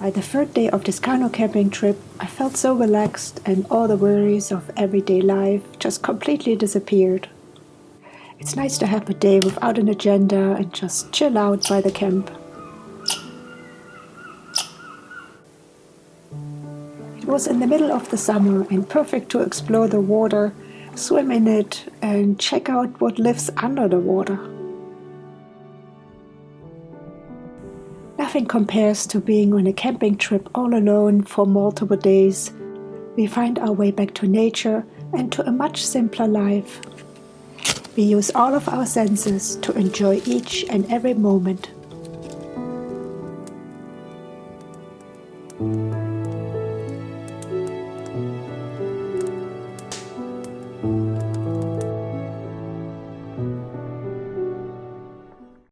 By the third day of this canoe camping trip, I felt so relaxed and all the worries of everyday life just completely disappeared. It's nice to have a day without an agenda and just chill out by the camp. It was in the middle of the summer and perfect to explore the water, swim in it, and check out what lives under the water. Nothing compares to being on a camping trip all alone for multiple days. We find our way back to nature and to a much simpler life. We use all of our senses to enjoy each and every moment.